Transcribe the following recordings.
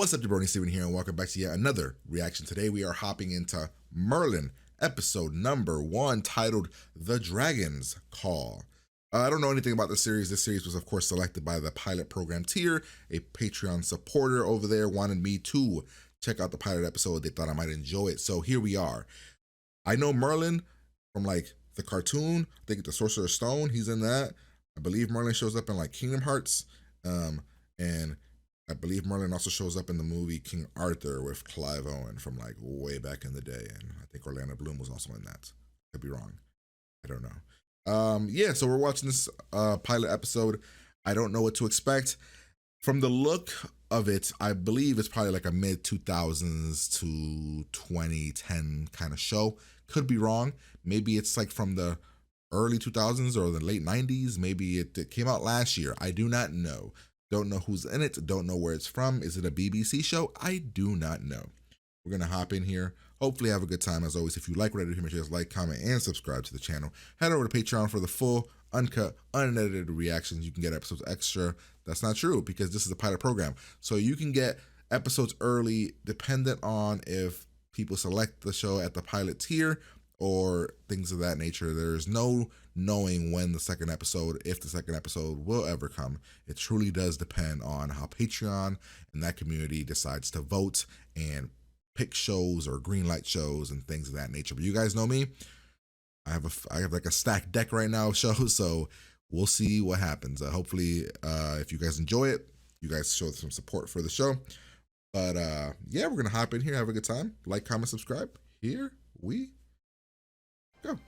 What's up, Jabroni Steven here, and welcome back to yet another reaction. Today we are hopping into Merlin, episode number 1, titled The Dragon's Call. I don't know anything about the series. This series was, of course, selected by the pilot program tier. A Patreon supporter over there wanted me to check out the pilot episode. They thought I might enjoy it, so here we are. I know Merlin from, like, the cartoon. I think the Sorcerer's Stone, he's in that. I believe Merlin shows up in, like, Kingdom Hearts, and I believe Merlin also shows up in the movie King Arthur with Clive Owen from like way back in the day. And I think Orlando Bloom was also in that. Could be wrong. I don't know. Yeah, so we're watching this pilot episode. I don't know what to expect. From the look of it, I believe it's probably like a mid-2000s to 2010 kind of show. Could be wrong. Maybe it's like from the early 2000s or the late 90s. Maybe it came out last year. I do not know. Don't know who's in it. Don't know where it's from. Is it a BBC show? I do not know. We're going to hop in here. Hopefully have a good time. As always, if you like what I do here, make sure you like, comment, and subscribe to the channel. Head over to Patreon for the full, uncut, unedited reactions. You can get episodes extra. That's not true because this is a pilot program. So you can get episodes early dependent on if people select the show at the pilot tier or things of that nature. There's no knowing when the second episode, if the second episode will ever come. It truly does depend on how Patreon and that community decides to vote and pick shows or greenlight shows and things of that nature. But you guys know me. I have like a stacked deck right now of shows, so we'll see what happens. Hopefully, if you guys enjoy it, you guys show some support for the show. But yeah, we're gonna hop in here, have a good time. Like, comment, subscribe. Here we go.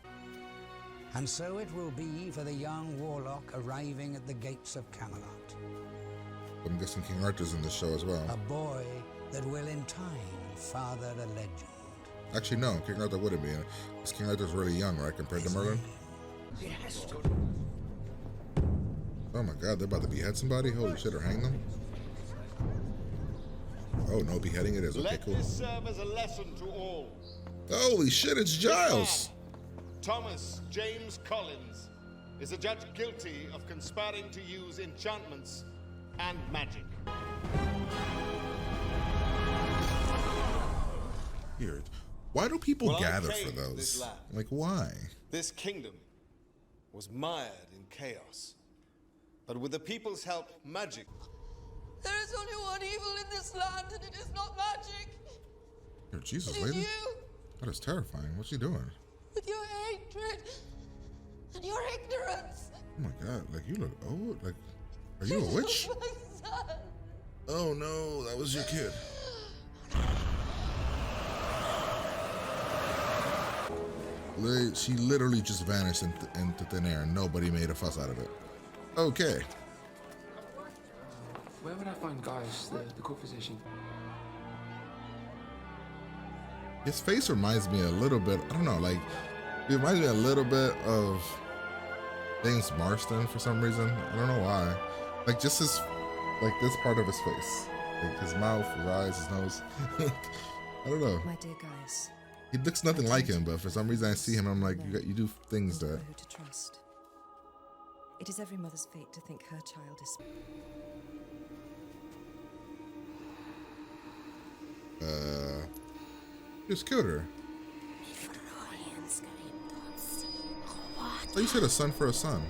And so it will be for the young warlock arriving at the gates of Camelot. I'm guessing King Arthur's in this show as well. A boy that will in time father a legend. Actually, no, King Arthur wouldn't be. Because King Arthur's really young, right, compared to Merlin? Yes. Oh my god, they're about to behead somebody? Holy shit, or hang them? Oh no, beheading it is. Okay, cool. Let this serve as a lesson to all. Holy shit, it's Giles! Thomas James Collins is a judge guilty of conspiring to use enchantments and magic. Weird. Why do people Well, gather for those? Like, why? This kingdom was mired in chaos. But with the people's help, magic. There is only one evil in this land, and it is not magic. Here, Jesus, It is lady. you, That is terrifying. What's she doing? with your hatred and your ignorance. Oh my god, like you look old. Like, are you a witch? My son. Oh no, that was your kid. She literally just vanished into thin air and nobody made a fuss out of it. Okay. Where would I find Gaius, the court physician? His face reminds me a little bit, I don't know, like, it reminds me a little bit of James Marston for some reason. I don't know why. Like, just his, like, this part of his face. Like, his mouth, his eyes, his nose. I don't know. My dear Gaius. He looks nothing like him, but for some reason I see him, I'm like, you do things that... Who to trust. It is every mother's fate to think her child is... Just killed her. Oh, you said a son for a son.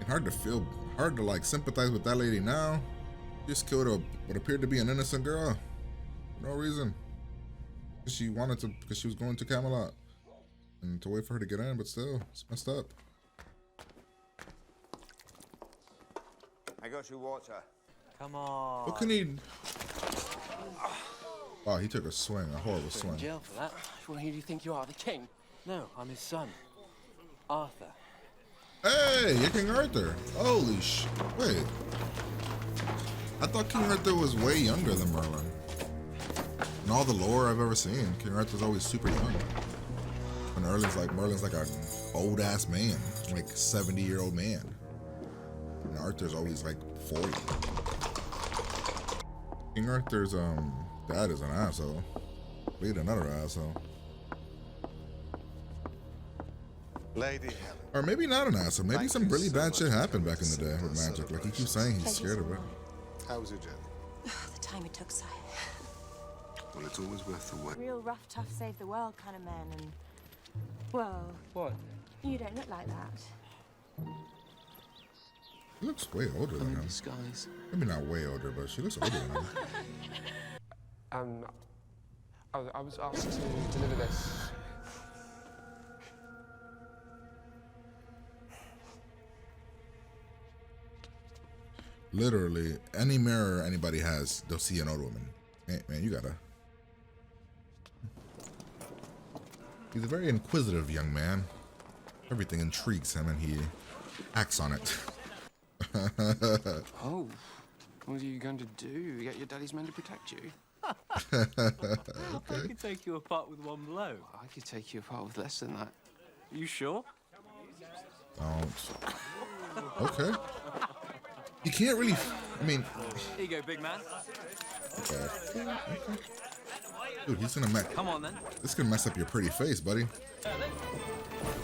It's hard to like sympathize with that lady now. Just killed what appeared to be an innocent girl. For no reason. She wanted to, because she was going to Camelot. And to wait for her to get in, but still, it's messed up. I got you water. Come on. What can he... Wow, he took a swing, a horrible swing. In jail for that. Well, who do you think you are, the king? No, I'm his son, Arthur. Hey, you're King Arthur. Holy sh... Wait. I thought King Arthur was way younger than Merlin. In all the lore I've ever seen, King Arthur's always super young. And Merlin's like a old ass man, like 70-year-old man. And Arthur's always like 40. King Arthur's dad is an asshole. Lead another asshole. Lady Helen. Or maybe not an asshole. Maybe some really bad shit happened back in the day with magic. Like he keeps saying he's scared of it. How was your journey? The time it took, sire. Well, it's always worth the wait. Real rough, tough, save the world kind of men, and well, What? you don't look like that. She looks way older than him. Disguise. Maybe not way older, but she looks older than him. I was asked to deliver this. Literally, any mirror anybody has, they'll see an old woman. Hey, man, you gotta. He's a very inquisitive young man. Everything intrigues him and he acts on it. Oh, what are you going to do? Get your daddy's men to protect you? I could take you apart with one blow. I could take you apart with less than that. You sure? Don't. Okay. You can't really. I mean. Here you go, big man. Okay. Dude, he's gonna mess. Come on, then. This is gonna mess up your pretty face, buddy.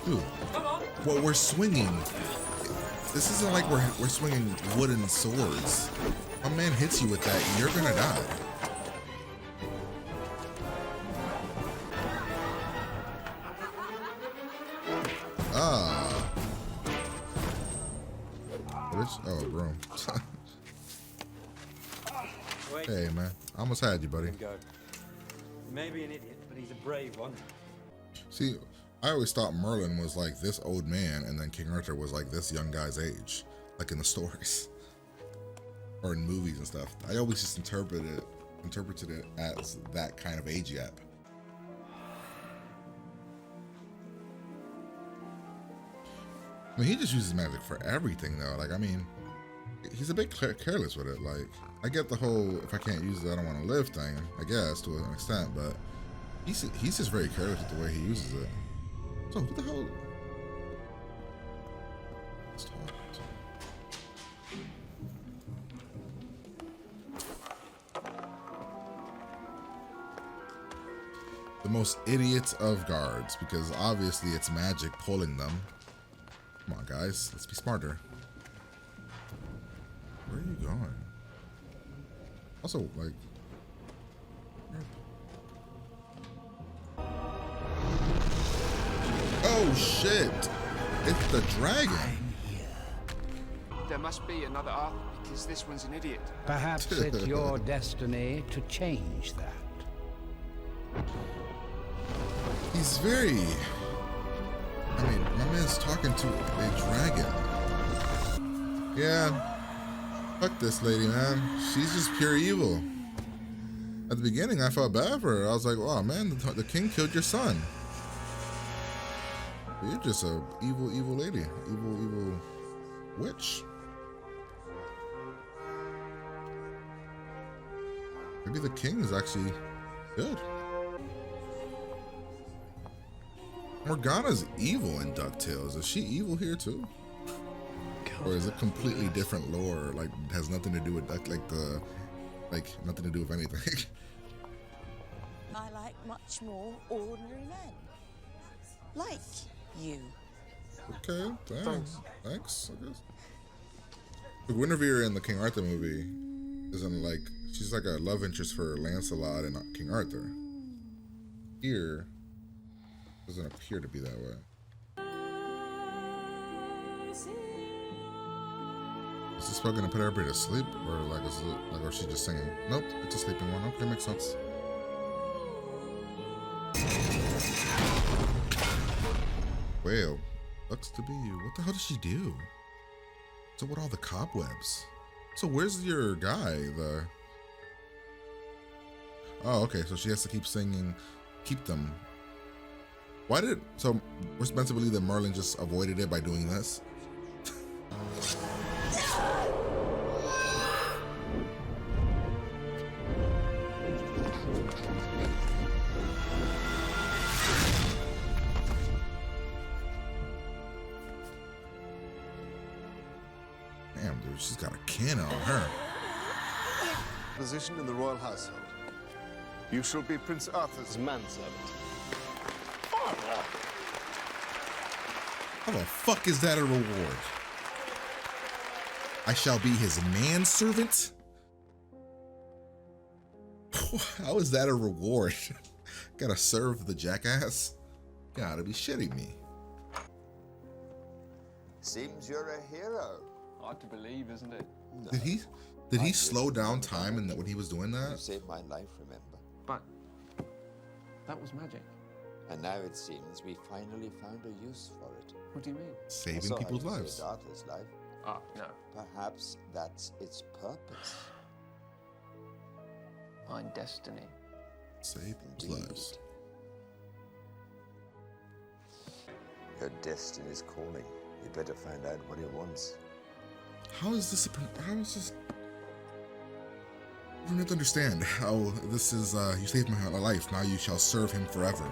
Dude. Well, we're swinging. This isn't like we're swinging wooden swords. A man hits you with that, you're gonna die. What is? Oh, bro. Hey, man. I almost had you, buddy. Go. Maybe an idiot, but he's a brave one. See, I always thought Merlin was like this old man, and then King Arthur was like this young guy's age, like in the stories or in movies and stuff. I always just interpreted it as that kind of age gap. I mean, he just uses magic for everything, though. Like, I mean, he's a bit careless with it. Like, I get the whole if I can't use it, I don't want to live thing, I guess, to an extent, but he's just very careless with the way he uses it. So, who the hell? Let's talk. The most idiots of guards, because obviously it's magic pulling them. Come on, guys, let's be smarter. Where are you going? Also, like, oh shit! It's the dragon. There must be another Arthur because this one's an idiot. Perhaps it's your destiny to change that. He's very. I mean, my man's talking to a dragon. Yeah. Fuck this lady, man. She's just pure evil. At the beginning, I felt bad for her. I was like, oh man, the king killed your son. You're just a evil lady. Evil witch. Maybe the king is actually good. Morgana's evil in DuckTales. Is she evil here too? Or is it completely different lore? Like, has nothing to do with Duck, nothing to do with anything. I like much more ordinary men. Like you. Okay, thanks, I guess. The Guinevere in the King Arthur movie isn't like, she's like a love interest for Lancelot and King Arthur. Here, doesn't appear to be that way. Is this spell gonna put everybody to sleep, or like is it like, or is she just singing? Nope, it's a sleeping one. Okay, makes sense. Well, looks to be you. What the hell does she do? So what all the cobwebs? So where's your guy? Oh, okay. So she has to keep singing, keep them. Why did? So we're supposed to believe that Merlin just avoided it by doing this. Damn, dude, she's got a cannon on her. Position in the royal household. You shall be Prince Arthur's manservant. How the fuck is that a reward? I shall be his manservant? How is that a reward? Gotta serve the jackass? Gotta be shitting me. Seems you're a hero. Hard to believe, isn't it? No. Did he slow down time when he was doing You that? saved my life, remember? But that was magic. And now it seems we finally found a use for it. What do you mean? I Saving saw how people's you lives. saved Arthur's life. Ah, no. Perhaps that's its purpose. Find destiny. Save people's Indeed. lives. Your destiny's calling. You better find out what he wants. How is this? How is this? I don't have to understand how this is. You saved my life. Now you shall serve him forever.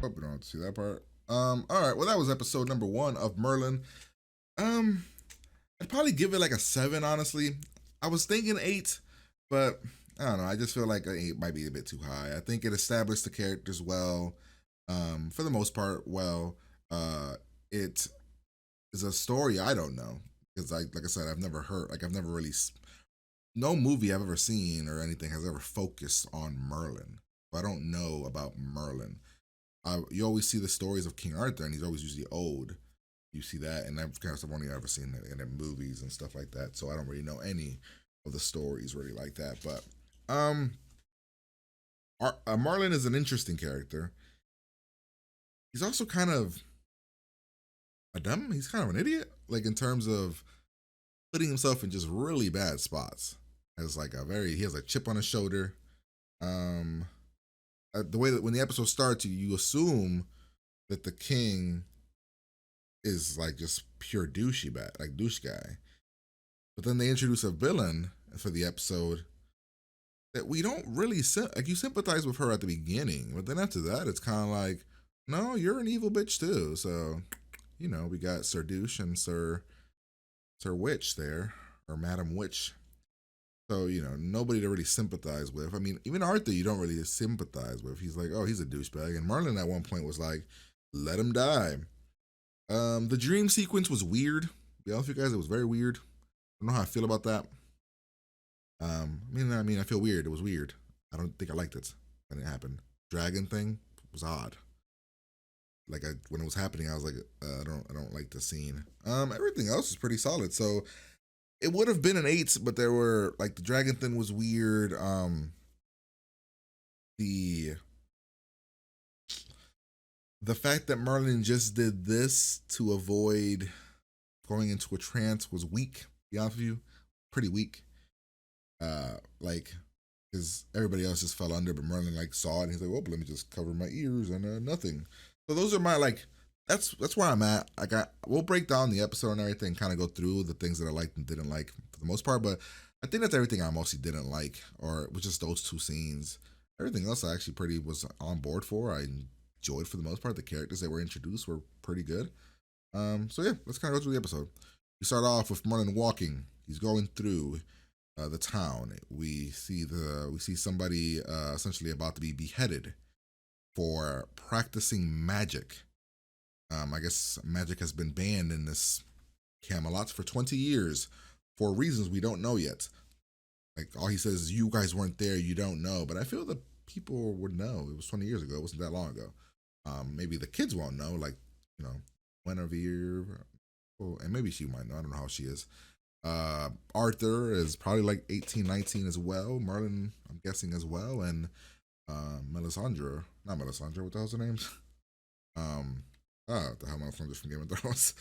Hope we don't have to see that part. All right. Well, that was episode number 1 of Merlin. I'd probably give it like a 7. Honestly, I was thinking 8, but I don't know. I just feel like an 8 might be a bit too high. I think it established the characters well. For the most part, well. It is a story I don't know because, like I said, I've never heard. Like I've never really. No movie I've ever seen or anything has ever focused on Merlin. So I don't know about Merlin. You always see the stories of King Arthur, and he's always usually old. You see that, and that kind of stuff I've only ever seen in movies and stuff like that. So I don't really know any of the stories really like that. But Merlin is an interesting character. He's also kind of he's kind of an idiot, like in terms of putting himself in just really bad spots. As like he has a chip on his shoulder. The way that when the episode starts, you assume that the king is like just pure douche guy. But then they introduce a villain for the episode that we don't really you sympathize with her at the beginning, but then after that, it's kind of like, no, you're an evil bitch too. So, we got Sir Douche and Sir Witch there, or Madam Witch. So, nobody to really sympathize with. I mean, even Arthur, you don't really sympathize with. He's like, oh, he's a douchebag. And Merlin at one point was like, let him die. The dream sequence was weird. To be honest with you guys, it was very weird. I don't know how I feel about that. I mean, I feel weird. It was weird. I don't think I liked it when it happened. Dragon thing was odd. Like when it was happening, I was like, I don't like the scene. Everything else is pretty solid. So it would have been an 8, but there were like the dragon thing was weird. The fact that Merlin just did this to avoid going into a trance was weak. To be honest with you, pretty weak. Because everybody else just fell under, but Merlin saw it and he's like, well, let me just cover my ears and nothing. So those are my that's where I'm at. We'll break down the episode and everything, kind of go through the things that I liked and didn't like for the most part, but I think that's everything I mostly didn't like, or it was just those 2 scenes. Everything else I actually was on board for. I enjoyed for the most part. The characters that were introduced were pretty good. So yeah, let's kind of go through the episode. We start off with Merlin walking. He's going through the town. We see somebody essentially about to be beheaded for practicing magic. I guess magic has been banned in this Camelot for 20 years for reasons we don't know yet. Like all he says is, you guys weren't there, you don't know. But I feel that people would know. It was 20 years ago. It wasn't that long ago. Maybe the kids won't know, Guinevere, and maybe she might know. I don't know how she is. Arthur is probably 18, 19 as well. Merlin, I'm guessing as well. And Melisandre, not Melisandre, what the hell's her name? What the hell, Melisandre from Game of Thrones.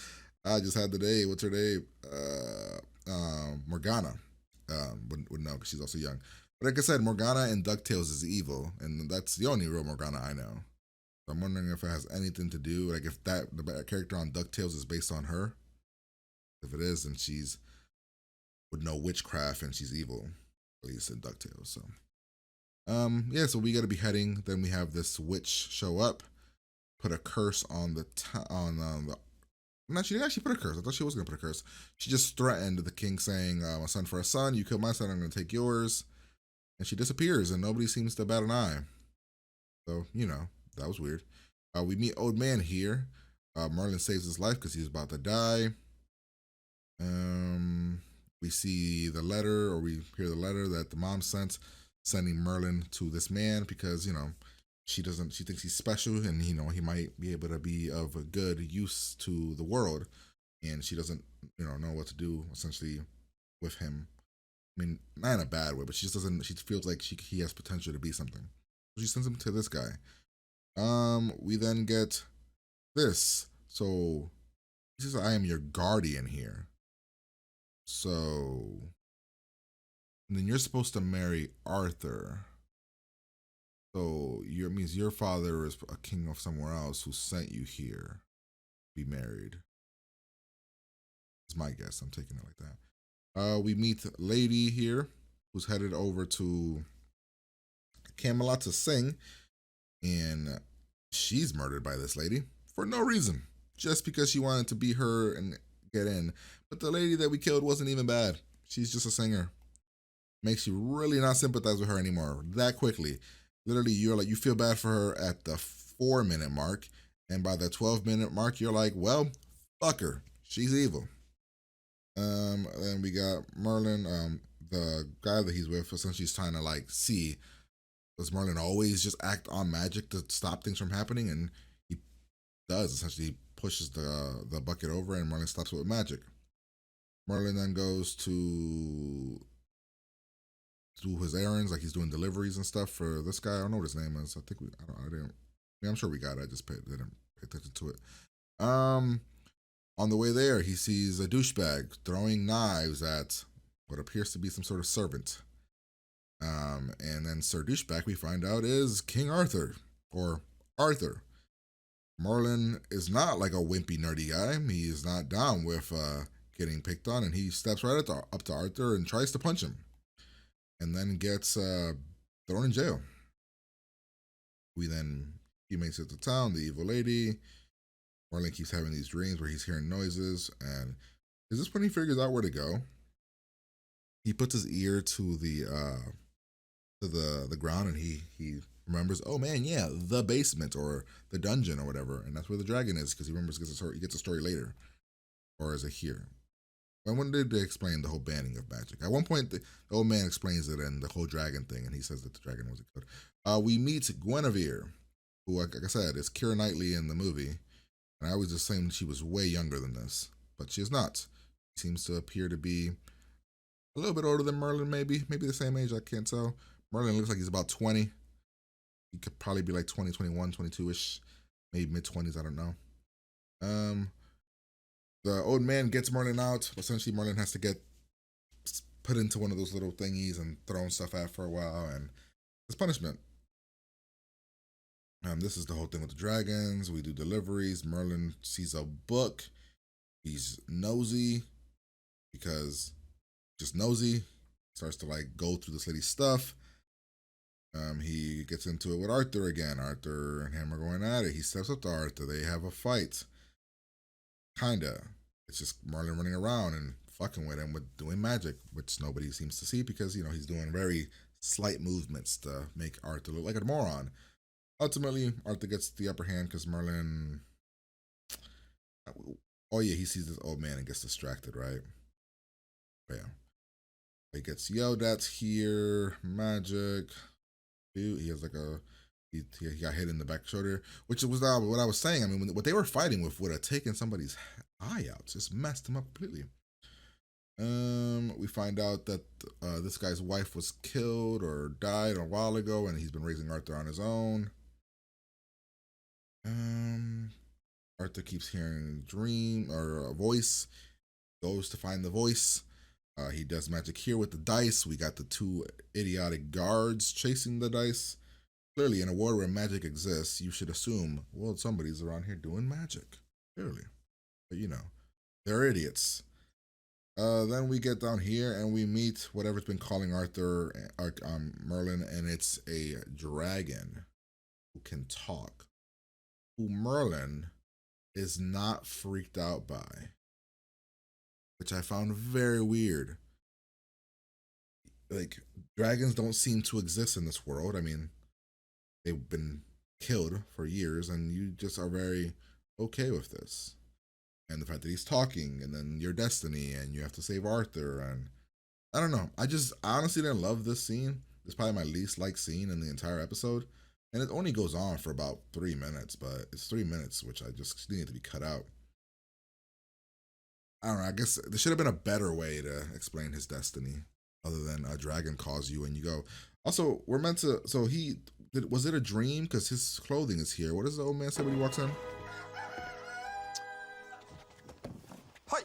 I just had the day, what's her name? Morgana would know because she's also young. But like I said, Morgana in DuckTales is evil, and that's the only real Morgana I know. So I'm wondering if it has anything to do, if the character on DuckTales is based on her. If it is, then would know witchcraft and she's evil, at least in DuckTales. So, so we got to be heading. Then we have this witch show up, put a curse on the No, she didn't actually put a curse. I thought she was gonna put a curse. She just threatened the king, saying, "A son for a son. You killed my son. I'm gonna take yours." And she disappears, and nobody seems to bat an eye. So that was weird. We meet Old Man here. Merlin saves his life because he's about to die. We see the letter, or we hear the letter that the mom sent, sending Merlin to this man because she thinks he's special, and he might be able to be of a good use to the world, and she doesn't know what to do essentially with him. I mean, not in a bad way, but she just doesn't. She feels like he has potential to be something. So she sends him to this guy. We then get this. So he says, "I am your guardian here." So and then you're supposed to marry Arthur. So means your father is a king of somewhere else who sent you here to be married. It's my guess. I'm taking it like that. We meet Lady here, who's headed over to Camelot to sing, and she's murdered by this lady for no reason, just because she wanted to be her and get in. But the lady that we killed wasn't even bad. She's just a singer. Makes you really not sympathize with her anymore that quickly. Literally, you feel bad for her at the 4-minute mark, and by the 12-minute mark, you're like, well, fuck her. She's evil. Then we got Merlin, the guy that he's with, essentially is trying to see, does Merlin always just act on magic to stop things from happening? And he does. Essentially, he pushes the bucket over, and Merlin stops it with magic. Merlin then goes to do his errands, like he's doing deliveries and stuff for this guy. I don't know what his name is. I'm sure we got it. I just didn't pay attention to it. On the way there, he sees a douchebag throwing knives at what appears to be some sort of servant. And then Sir Douchebag, we find out, is King Arthur, or Arthur. Merlin is not like a wimpy, nerdy guy. He is not down with getting picked on, and he steps right up to Arthur and tries to punch him, and then gets thrown in jail. He makes it to town, the evil lady. Merlin keeps having these dreams where he's hearing noises, and is this when he figures out where to go? He puts his ear to the ground, and he remembers, oh man, yeah, the basement or the dungeon or whatever, and that's where the dragon is, because he remembers he gets a story later, or is it here? When did they explain the whole banning of magic? At one point, the old man explains it and the whole dragon thing, and he says that the dragon wasn't good. We meet Guinevere, who, like I said, is Keira Knightley in the movie, and I was just saying she was way younger than this, but she is not. She seems to appear to be a little bit older than Merlin, maybe the same age, I can't tell. Merlin looks like he's about 20. He could probably be like 20, 21, 22-ish, maybe mid-20s, I don't know. The old man gets Merlin out. Essentially, Merlin has to get put into one of those little thingies and thrown stuff at for a while, and it's punishment. This is the whole thing with the dragons. We do deliveries. Merlin sees a book. He's nosy because just nosy. Starts to go through this lady's stuff. He gets into it with Arthur again. Arthur and him are going at it. He steps up to Arthur. They have a fight. Kinda. It's just Merlin running around and fucking with him with doing magic, which nobody seems to see because, he's doing very slight movements to make Arthur look like a moron. Ultimately, Arthur gets the upper hand because Merlin... Oh yeah, he sees this old man and gets distracted, right? But yeah. He gets yelled at here. Magic. Dude, he has he got hit in the back shoulder, which was what I was saying. I mean, what they were fighting with would have taken somebody's eye out, just messed him up completely. We find out that this guy's wife was killed or died a while ago, and he's been raising Arthur on his own. Arthur keeps hearing a voice, goes to find the voice. He does magic here with the dice. We got the two idiotic guards chasing the dice. Clearly, in a world where magic exists, you should assume, well, somebody's around here doing magic. Clearly. But they're idiots. Then we get down here and we meet whatever's been calling Merlin, and it's a dragon who can talk. Who Merlin is not freaked out by, which I found very weird. Like, dragons don't seem to exist in this world. I mean, they've been killed for years, and you just are very okay with this. And the fact that he's talking, and then your destiny, and you have to save Arthur, and I don't know. I honestly didn't love this scene. It's probably my least liked scene in the entire episode. And it only goes on for about 3 minutes, but it's 3 minutes, which I just needed to be cut out. I don't know. I guess there should have been a better way to explain his destiny other than a dragon calls you and you go. Also, we're meant to, so was it a dream? Because his clothing is here. What does the old man say when he walks in? Hi!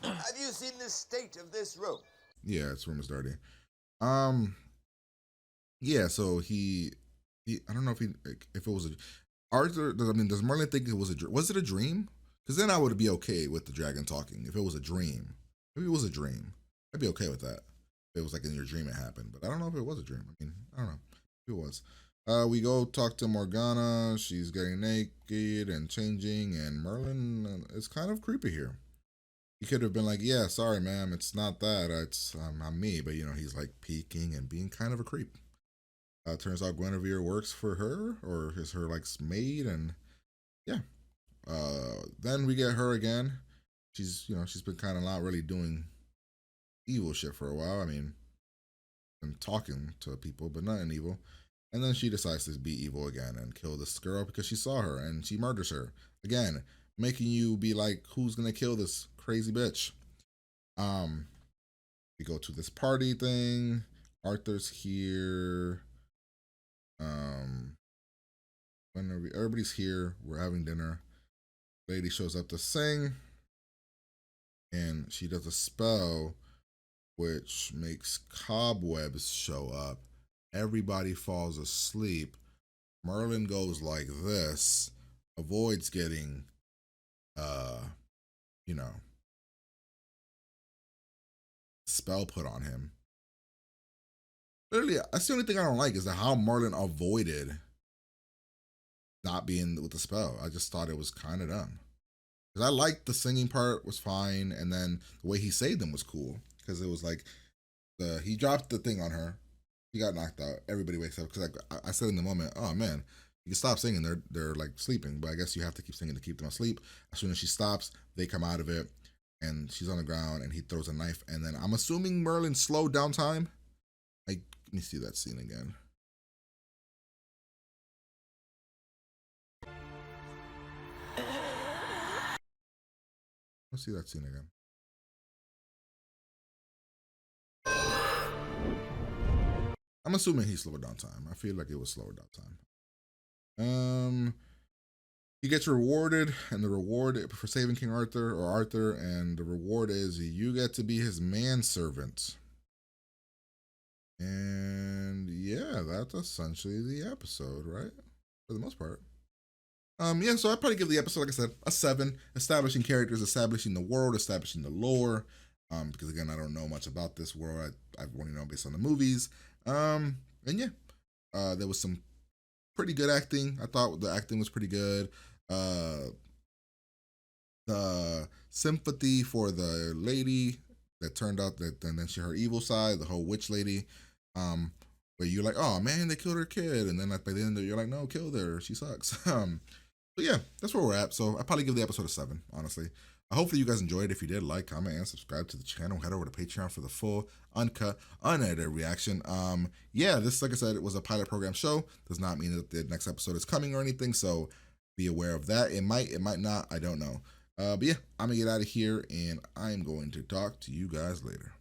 Have you seen the state of this room? Yeah, this room is dirty. Yeah, so he I don't know if it was a Arthur. I mean, does Merlin think it was was it a dream? Because then I would be okay with the dragon talking. If it was a dream, maybe it was a dream. I'd be okay with that. If it was like in your dream it happened, but I don't know if it was a dream. I mean, I don't know if it was. We go talk to Morgana. She's getting naked and changing, and Merlin is kind of creepy here. He could have been like, "Yeah, sorry, ma'am, it's not that. It's I'm me," but you know, he's like peeking and being kind of a creep. Turns out Guinevere works for her, or is her like maid, and yeah. Then we get her again. She's been kind of not really doing evil shit for a while. I mean, been talking to people, but nothing evil. And then she decides to be evil again and kill this girl because she saw her and she murders her again, making you be like, who's gonna kill this crazy bitch? We go to this party thing. Arthur's here. Everybody's here. We're having dinner. Lady shows up to sing, and she does a spell which makes cobwebs show up. Everybody falls asleep. Merlin goes like this, avoids getting, spell put on him. Literally, that's the only thing I don't like is how Merlin avoided not being with the spell. I just thought it was kind of dumb. Because I liked the singing part was fine, and then the way he saved them was cool. Because it was like, he dropped the thing on her. He got knocked out. Everybody wakes up. Because I said in the moment, oh man, you can stop singing. They're like sleeping. But I guess you have to keep singing to keep them asleep. As soon as she stops, they come out of it. And she's on the ground, and he throws a knife. And then I'm assuming Merlin slowed down time. Let me see that scene again. Let's see that scene again. I'm assuming he slowed down time. I feel like it was slower down time. He gets rewarded, and the reward for saving King Arthur, and the reward is you get to be his manservant. And yeah, that's essentially the episode, right? For the most part. Yeah, so I'd probably give the episode, like I said, a 7. Establishing characters, establishing the world, establishing the lore. Because again, I don't know much about this world. I've only known based on the movies. And yeah, there was some pretty good acting. I thought the acting was pretty good. The sympathy for the lady that turned out that, and then her evil side, the whole witch lady, where you're like, oh man, they killed her kid, and then like by the end you're like, no, killed her, she sucks. But yeah, that's where we're at. So I'll probably give the episode a 7, honestly. Hopefully you guys enjoyed. If you did, like, comment, and subscribe to the channel. Head over to Patreon for the full, uncut, unedited reaction. Yeah, this, like I said, it was a pilot program show. Does not mean that the next episode is coming or anything, so be aware of that. It might not, I don't know. But yeah, I'm gonna get out of here, and I'm going to talk to you guys later.